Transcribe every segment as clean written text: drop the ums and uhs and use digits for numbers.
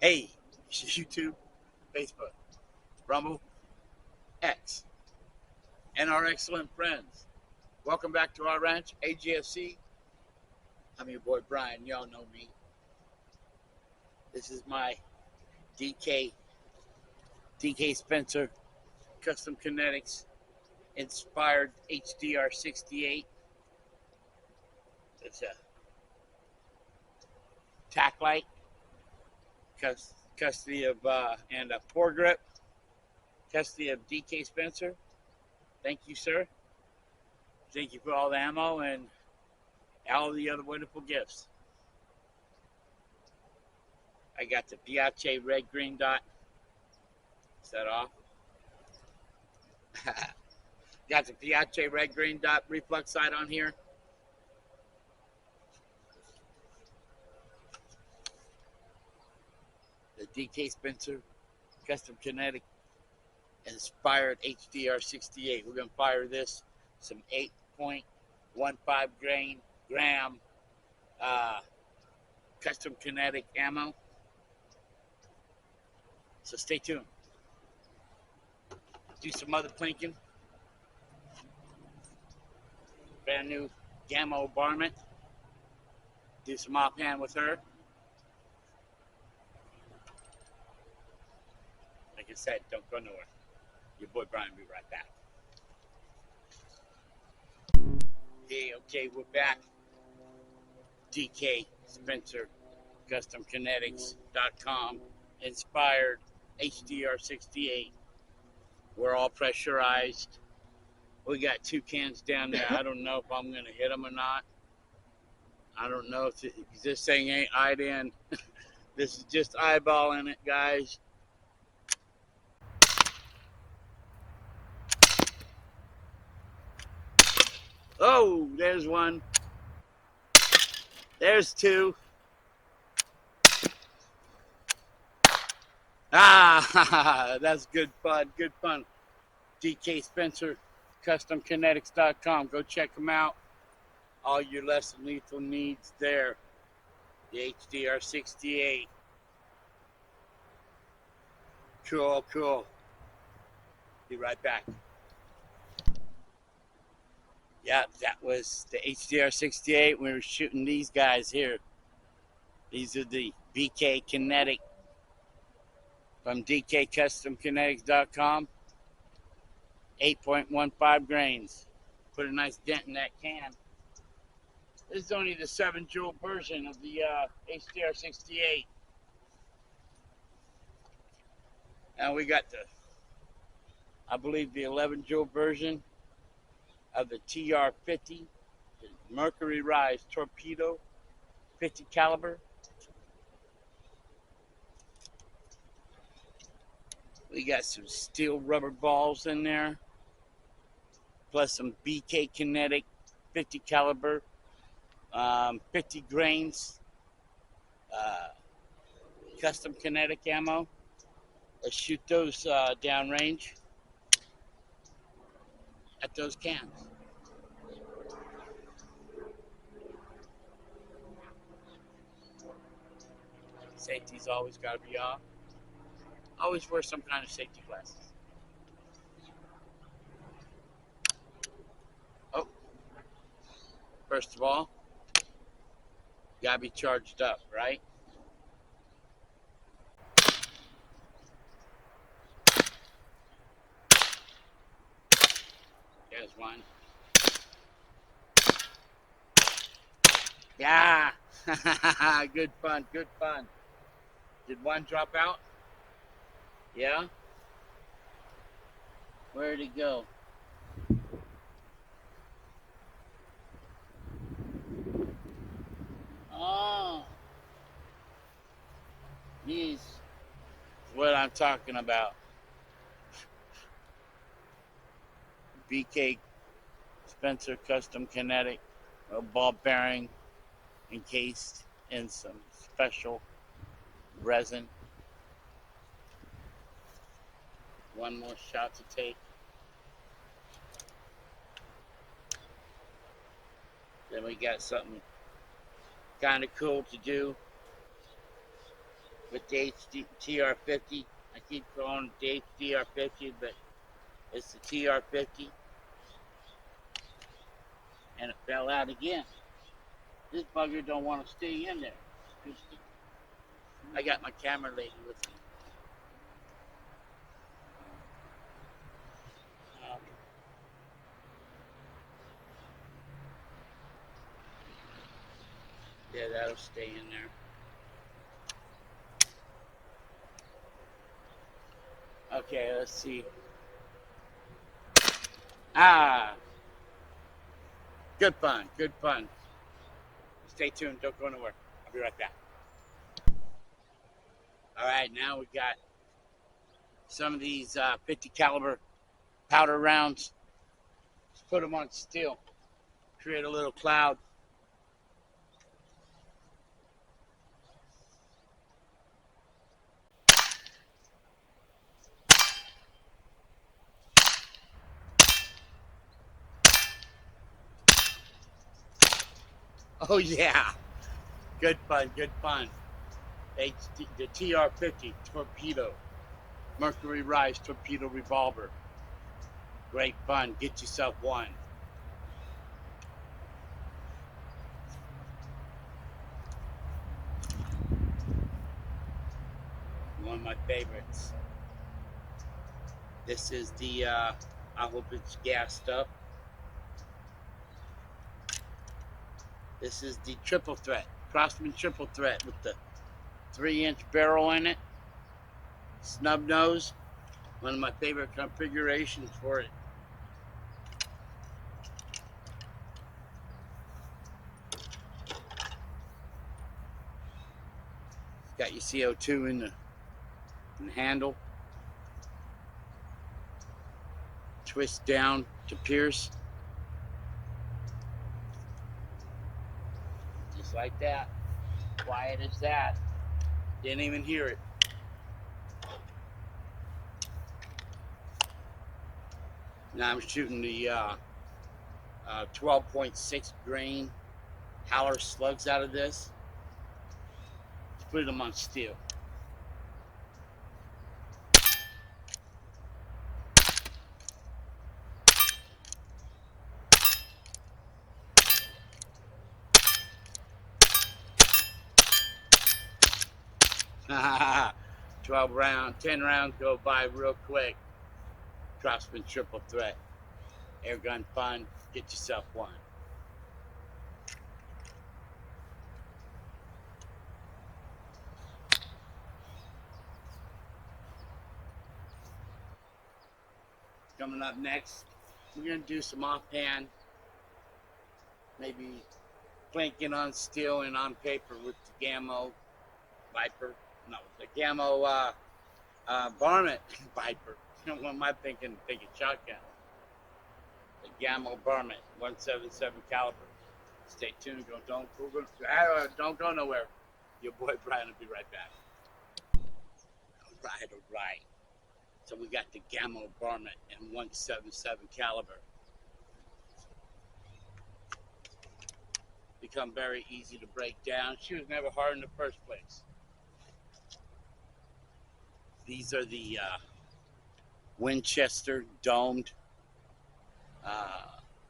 Hey, YouTube, Facebook, Rumble, X, and our excellent friends. Welcome back to our ranch, AGFC. I'm your boy Brian. Y'all know me. This is my DK Spencer Custom Kinetics inspired HDR 68. It's a tack light, custody of and a foregrip, custody of DK Spencer. Thank you, sir. Thank you for all the ammo and all the other wonderful gifts. I got the Piace red green dot. Is that off? Got the Piace red green dot reflex sight on here. The DK Spencer Custom Kinetic inspired HDR 68. We're going to fire this some 8.15 gram custom kinetic ammo. So stay tuned. Do some other plinking. Brand new Gamma Barment. Do some offhand with her. Like I said, don't go nowhere. Your boy Brian will be right back. Hey, okay, we're back. DK Spencer CustomKinetics.com inspired HDR 68. We're all pressurized. We got two cans down there. I don't know if I'm going to hit them or not. I don't know if this thing ain't eyed in. This is just eyeballing it, guys. Oh, there's one. There's two. Ah, that's good fun. Good fun. DK Spencer CustomKinetics.com. Go check them out. All your less than lethal needs there. The HDR 68. Cool. Be right back. Yeah, that was the HDR 68. We were shooting these guys here. These are the BK Kinetic from DKCustomKinetics.com. 8.15 grains. Put a nice dent in that can. This is only the 7 joule version of the HDR 68. Now we got I believe the 11 joule version of the TR 50, the Mercury Rise torpedo 50 caliber. We got some steel rubber balls in there, plus some BK Kinetic 50 caliber, 50 grains, custom kinetic ammo. Let's shoot those downrange at those cans. Safety's always got to be off. Always wear some kind of safety glasses. Oh, first of all, you gotta be charged up, right? There's one. Yeah, good fun. Did one drop out? Yeah? Where'd it go? Oh, these is what I'm talking about. BK Spencer Custom Kinetic, a ball bearing encased in some special resin. One more shot to take. Then we got something kind of cool to do. with the TR50. I keep calling it the HDR50, but it's the TR50. And it fell out again. This bugger don't want to stay in there. I got my camera lady with me. Yeah, that'll stay in there. Okay, let's see. Good fun, good fun. Stay tuned, don't go nowhere. I'll be right back. All right, now we got some of these 50 caliber powder rounds. Let's put them on steel. Create a little cloud. Oh yeah, good fun, good fun. The TR50 torpedo, Mercury Rise torpedo revolver. Great fun. Get yourself one. One of my favorites. This is the, I hope it's gassed up. This is the triple threat, Crossman triple threat with the 3-inch barrel in it. Snub nose. One of my favorite configurations for it. Got your CO2 in the handle. Twist down to pierce. Just like that. Quiet as that. Didn't even hear it. Now I'm shooting the 12.6 grain howler slugs out of this. Let's put them on steel. Haha. 12 rounds, 10 rounds go by real quick. Crossman triple threat. Air gun fun. Get yourself one. Coming up next, we're going to do some offhand, maybe planking on steel and on paper with the Gammo Viper. No, the Gammo varmint Viper. What am I thinking? Thinking shotgun. The Gammo varmint 177 caliber. Stay tuned. Don't go nowhere. Your boy Brian will be right back. All right. So we got the Gammo varmint and 177 caliber. Become very easy to break down. She was never hard in the first place. These are the Winchester domed.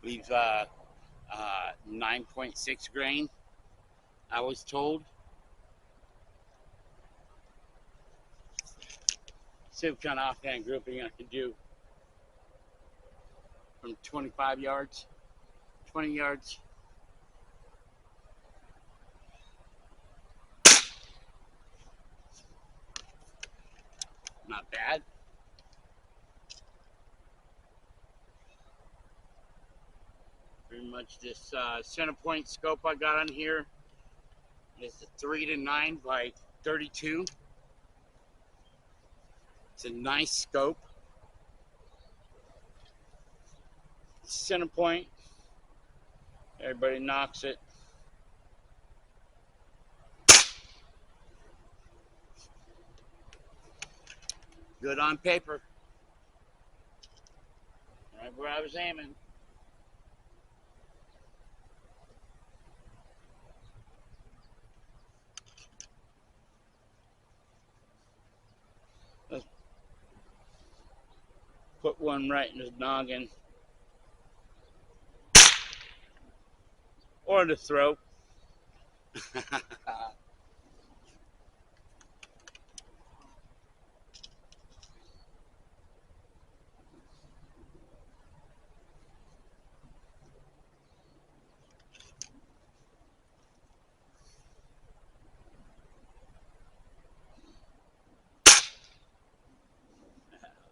We've 9.6 grain, I was told. See what kind of offhand grouping I can do from 25 yards, 20 yards. Not bad. Pretty much this center point scope I got on here is the 3-9 by 32. It's a nice scope. Center point. Everybody knocks it. Good on paper. Right where I was aiming. Put one right in his noggin or the throat.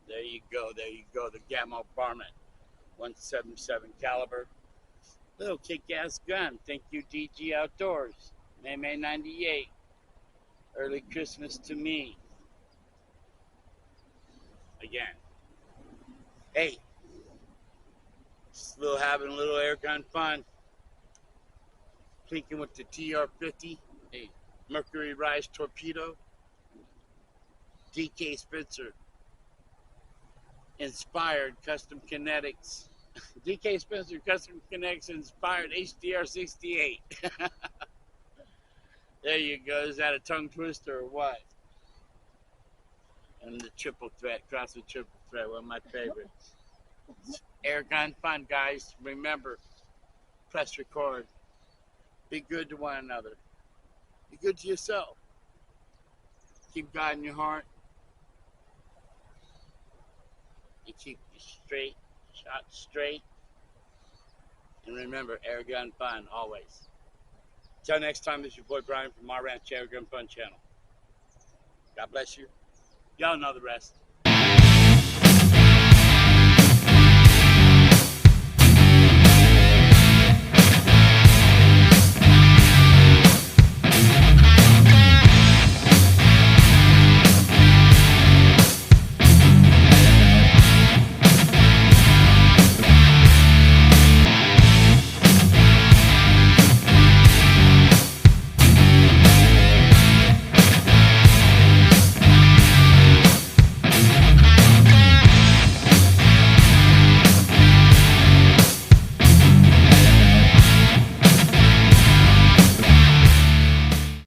There you go. There you go. The Gamma Varmint 177 caliber. Little kick-ass gun. Thank you, DG Outdoors. May 98. Early Christmas to me. Again. Hey, still having a little air gun fun. Plinking with the TR-50. A Mercury Rise torpedo. DK Spencer. Inspired custom kinetics. DK Spencer custom kinetics inspired HDR 68. There you go. Is that a tongue twister or what? And the triple threat, cross the triple threat, one of my favorites. Air gun fun, guys. Remember, press record. Be good to one another. Be good to yourself. Keep God in your heart. You keep your straight, shot straight. And remember, air gun fun always. Till next time, this is your boy Brian from My Ranch Air Gun Fun channel. God bless you. Y'all know the rest.